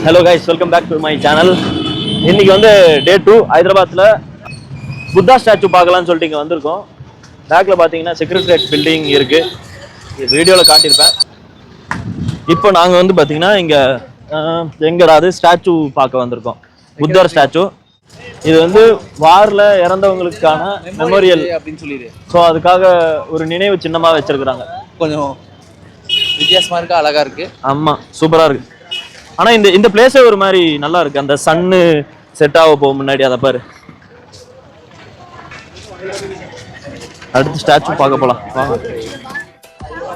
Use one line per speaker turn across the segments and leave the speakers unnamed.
Hello guys, welcome back to my channel. இன்னைக்கு வந்து டே 2 ஹைதராபாத்ல புத்தா ஸ்டாச்சு பார்க்கலாம்னு சொல்லிட்டு இங்க வந்திருக்கோம். பேக்ல பாத்தீங்கன்னா செக்ரட்டரியேட் பில்டிங் இருக்கு. வீடியோல காட்டியிருப்பேன். இப்போ நாங்க வந்து பாத்தீங்கன்னா இங்க எங்கடாது ஸ்டாச்சு பார்க்க வந்திருக்கோம். புத்தர் ஸ்டாச்சு. இது வந்து வார்ல இறந்தவங்களுக்கான மெமோரியல்
அப்படின்னு சொல்லிடு.
ஸோ அதுக்காக ஒரு நினைவு சின்னமா வச்சிருக்காங்க.
கொஞ்சம் வித்தியாசமா இருக்கு, அழகா இருக்கு.
ஆமா, சூப்பரா இருக்கு. ஆனா இந்த பிளேஸே ஒரு மாதிரி நல்லா இருக்கு. அந்த சன்னு செட் ஆக போகும் முன்னாடி அதை பாரு. அடுத்து ஸ்டாச்சு பார்க்க போலாம் வாங்க.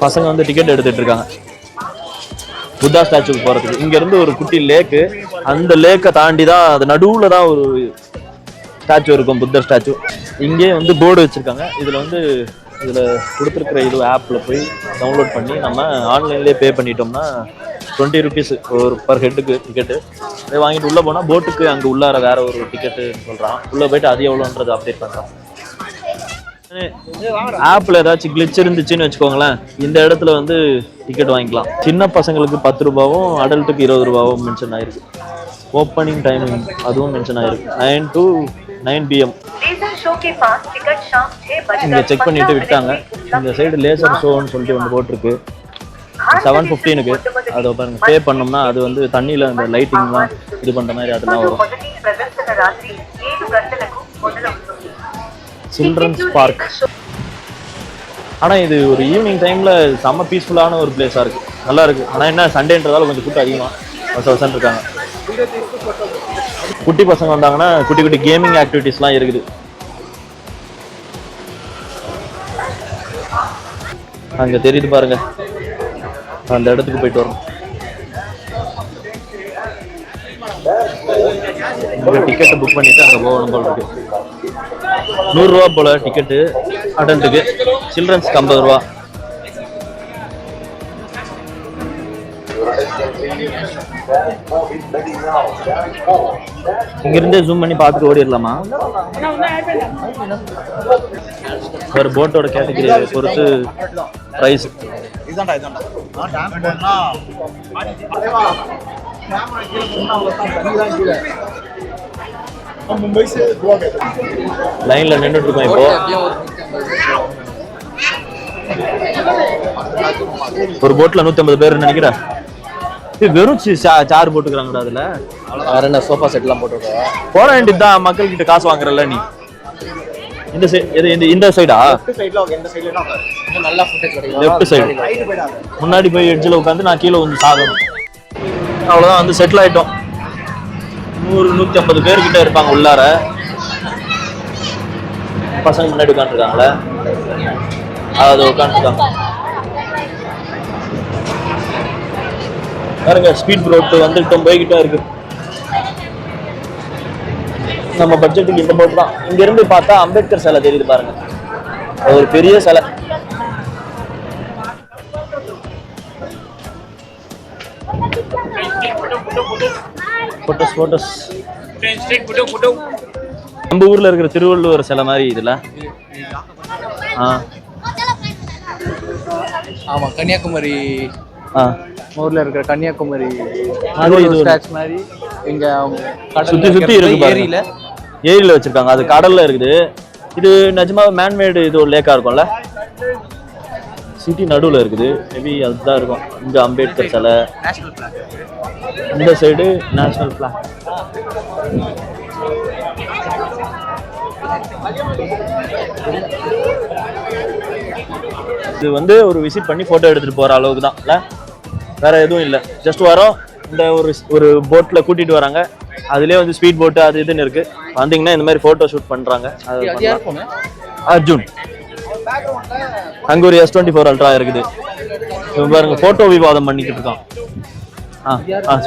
பசங்க வந்து டிக்கெட் எடுத்துட்டு இருக்காங்க புத்தா ஸ்டாச்சுக்கு போறதுக்கு. இங்க இருந்து ஒரு குட்டி லேக்கு, அந்த லேக்கை தாண்டி தான் அது நடுவுல தான் ஒரு ஸ்டாச்சு இருக்கும், புத்தர் ஸ்டாச்சு. இங்கே வந்து போர்டு வச்சிருக்காங்க. இதுல கொடுத்துருக்கிற இது ஆப்ல போய் டவுன்லோட் பண்ணி நம்ம ஆன்லைன்லேயே பே பண்ணிட்டோம்னா 20 rupees ஒரு பர் ஹெட்டுக்கு டிக்கெட்டு. அதை வாங்கிட்டு உள்ளே போனால் போட்டுக்கு அங்கே உள்ளார வேற ஒரு டிக்கெட்டு சொல்கிறான். உள்ளே போயிட்டு அது எவ்வளோன்றது அப்டேட் பண்ணுறான். ஆப்பில் ஏதாச்சும் கிளிச் இருந்துச்சுன்னு வச்சுக்கோங்களேன், இந்த இடத்துல வந்து டிக்கெட் வாங்கிக்கலாம். சின்ன பசங்களுக்கு 10 ரூபாவும் அடல்ட்டுக்கு 20 ரூபாவும் மென்ஷன் ஆயிருக்கு. ஓப்பனிங் டைமிங் அதுவும் மென்ஷன் ஆயிருக்கு, 9 to 9 PM. இங்கே செக் பண்ணிட்டு விட்டாங்க. இந்த சைடு லேசர் ஷோன்னு சொல்லிட்டு ஒன்று போட்டிருக்கு. 7:15 அதை பாருங்க. பே பண்ணோம்னா அது வந்து தண்ணியில் அந்த லைட்டிங்லாம் இது பண்ணுற மாதிரி அதெல்லாம் வரும். Children's park. ஆனால் இது ஒரு ஈவினிங் டைமில் செம்ம பீஸ்ஃபுல்லான ஒரு பிளேஸாக இருக்குது, நல்லா இருக்குது. ஆனால் என்ன சண்டேன்றதால கொஞ்சம் கூட்டம் அதிகமாக வசம் இருக்காங்க. குட்டி பசங்க வந்தாங்கன்னா குட்டி குட்டி கேமிங் ஆக்டிவிட்டிஸ்லாம் இருக்குது. அங்கே தெரியுது பாருங்க, அந்த இடத்துக்கு போயிட்டு வரோம். டிக்கெட்டை புக் பண்ணிட்டு அங்கே போகணும் போல இருக்கு. 100 ரூபா போல டிக்கெட்டு அடல்ட்டுக்கு, சில்ட்ரன்ஸ்க்கு 50 ரூபா. இங்கிருந்தே ஜூம் பண்ணி பார்த்துட்டு ஓடிடலாமா? ஒரு போட்டோட கேட்டகரி பொறுத்து பிரைஸ். லைன்ல நின்றுட்டு இருக்கோம் இப்போ. ஒரு போட்ல 150 பேர் நினைக்கிறேன். வெறும் சார் போட்டுக்கிறாங்கடா. அதுல
வேற என்ன சோஃபா செட்லாம் போட்டுருக்கோம்.
போட வேண்டியதுதான், மக்கள் கிட்ட காசு வாங்குறல நீ. இந்த சைடா லெஃப்ட் சைடு முன்னாடி போய் எட்ஜில் உட்காந்து நான் கீழே வந்து சாகணும். அவ்வளோதான், வந்து செட்டில் ஆயிட்டோம். 100-150 பேர் கிட்ட இருப்பாங்க உள்ளார. பசங்க முன்னாடி உட்காந்துருக்காங்களே, அது உட்காந்துருக்காங்க பாருங்க. ஸ்பீட் போட் வந்துட்டோம், போய்கிட்டே இருக்கு. நம்ம பட்ஜெட்டுக்கு இந்த போட் தான். இங்க இருந்து பார்த்தா அம்பேத்கர் சிலை தெரியுது பாருங்க, ஒரு பெரிய சிலை. போட்டோஸ் நம்ம ஊர்ல இருக்கிற திருவள்ளுவர் சிலை மாதிரி இதுல.
ஆமா, கன்னியாகுமரி ஊர்ல இருக்கிற கன்னியாகுமரி மாதிரி இங்க
சுத்தி இருக்கு. ஏரியில வச்சிருக்காங்க, அது கடல்ல இருக்குது. இது நிஜமா மேன்மேடு இது ஒரு லேக்கா இருக்கும்ல, சிட்டி நடுவுல இருக்குது. மேபி அதுதான் இருக்கும். இங்க அம்பேத்கர் சிலை, இந்த சைடு நேஷனல் பிளாக். இது வந்து ஒரு விசிட் பண்ணி போட்டோ எடுத்துட்டு போற அளவுக்கு தான் இல்ல, வேற எதுவும் இல்லை. ஜஸ்ட் வரோம், இந்த ஒரு போட்ல கூட்டிட்டு வராங்க. அதுலயே வந்து ஸ்பீட் போட்டு அது இதுன்னு இருக்கு. வந்தீங்கன்னா இந்த மாதிரி போட்டோ ஷூட் பண்றாங்க. அர்ஜுன் அங்க ஒரு S24 அல்ட்ரா இருக்குது பாருங்க. போட்டோ விவாதம் பண்ணிக்கிட்டு இருக்கான்.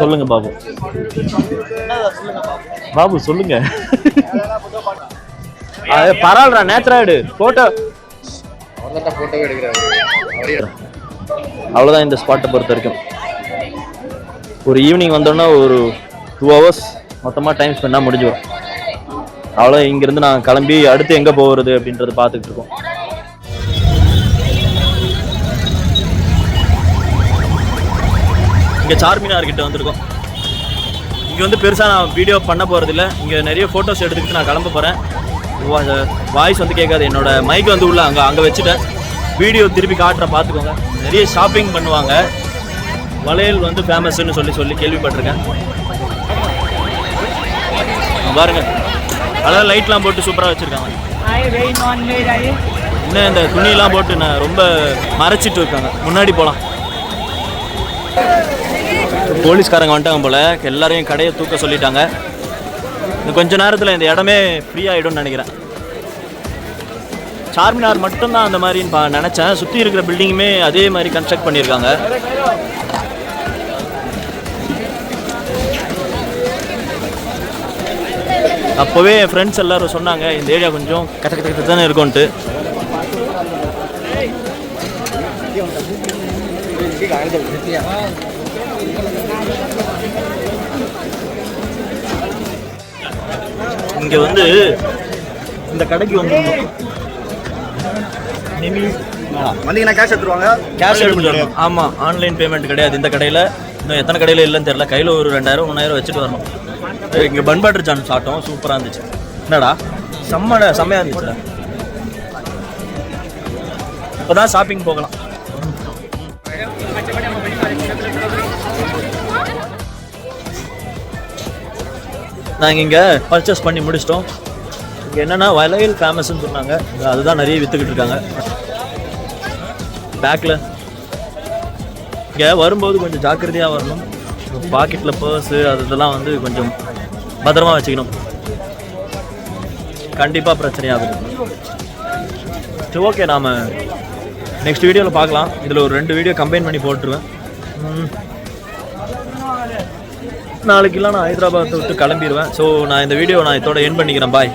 சொல்லுங்க பாபு. பாபு சொல்லுங்க. பரவாயில்ல, நேச்சரா எடு போட்டோ. அவ்வளவுதான் இந்த ஸ்பாட்டை பொறுத்த வரைக்கும். ஒரு ஈவினிங் வந்தோன்னா ஒரு 2 hours மொத்தமாக டைம் ஸ்பெண்ட் பண்ணால் முடிஞ்சு வரும். அவ்வளோ இங்கேருந்து நான் கிளம்பி அடுத்து எங்கே போகிறது அப்படின்றத பார்த்துக்கிட்டு இருக்கோம். இங்கே சார்மினார் கிட்ட வந்திருக்கோம். இங்கே வந்து பெருசாக நான் வீடியோ பண்ண போகிறதில்ல. இங்கே நிறைய ஃபோட்டோஸ் எடுத்துக்கிட்டு நான் கிளம்ப போகிறேன். வாய்ஸ் வந்து கேட்காது. என்னோட மைக் வந்து உள்ள அங்கே வச்சுட்டேன். வீடியோ திருப்பி காட்டுற பார்த்துக்கோங்க. நிறைய ஷாப்பிங் பண்ணுவாங்க. வளையல் வந்து ஃபேமஸ்ன்னு சொல்லி கேள்விப்பட்டிருக்கேன். பாருங்க, அதாவது லைட்லாம் போட்டு சூப்பராக வச்சுருக்காங்க. இன்னும் இந்த துணியெல்லாம் போட்டு நான் ரொம்ப மறைச்சிட்டு இருக்காங்க. முன்னாடி போகலாம். போலீஸ்காரங்க வந்துட்டாங்க போல். எல்லாரையும் கடையை தூக்க சொல்லிட்டாங்க. இன்னும் கொஞ்ச நேரத்தில் இந்த இடமே ஃப்ரீ ஆகிடும்னு நினைக்கிறேன். சார்மினார் மட்டும்தான் அந்த மாதிரின்னு நினச்சேன். சுற்றி இருக்கிற பில்டிங்குமே அதே மாதிரி கன்ஸ்ட்ரக்ட் பண்ணியிருக்காங்க. அப்போவே என் ஃப்ரெண்ட்ஸ் எல்லோரும் சொன்னாங்க இந்த ஏரியா கொஞ்சம் கத்த தானே இருக்கும்ன்ட்டு. இங்கே வந்து இந்த கடைக்கு வந்து
வந்தீங்கன்னா கேஷ் எடுத்துருவாங்க.
கேஷ் எடுத்துருவாங்க. ஆமாம், ஆன்லைன் பேமெண்ட் கிடையாது இந்த கடையில். இன்னும் எத்தனை கடையில் இல்லைன்னு தெரியல. கையில் ஒரு 2000 3000 வச்சுட்டு வரணும். இங்கே பன் பட்டர் ஜான் சாப்பிட்டோம், சூப்பராக இருந்துச்சு. என்னடா செம்மையாக இருந்துச்சுடா. இப்போ தான் ஷாப்பிங் போகலாம். நாங்கள் இங்கே பர்ச்சேஸ் பண்ணி முடிச்சிட்டோம். இங்கே என்னென்னா வளையல் ஃபேமஸ்ன்னு சொன்னாங்க. அதுதான் நிறைய விற்றுக்கிட்டு இருக்காங்க. பேக்கில் இங்கே வரும்போது கொஞ்சம் ஜாக்கிரதையாக வரணும். பாக்கெட்டில் பர்ஸு அதெல்லாம் வந்து கொஞ்சம் பத்திரமா வச்சுக்கணும். கண்டிப்பாக பிரச்சனையாகுது. சரி, ஓகே, நாம் நெக்ஸ்ட் வீடியோவில் பார்க்கலாம். இதில் ஒரு 2 வீடியோ கம்பைன் பண்ணி போட்டுருவேன். நாளைக்கெல்லாம் நான் ஹைதராபாத்தை விட்டு கிளம்பிடுவேன். ஸோ நான் இந்த வீடியோ இதோட எண்ட் பண்ணிக்கிறேன். பாய்.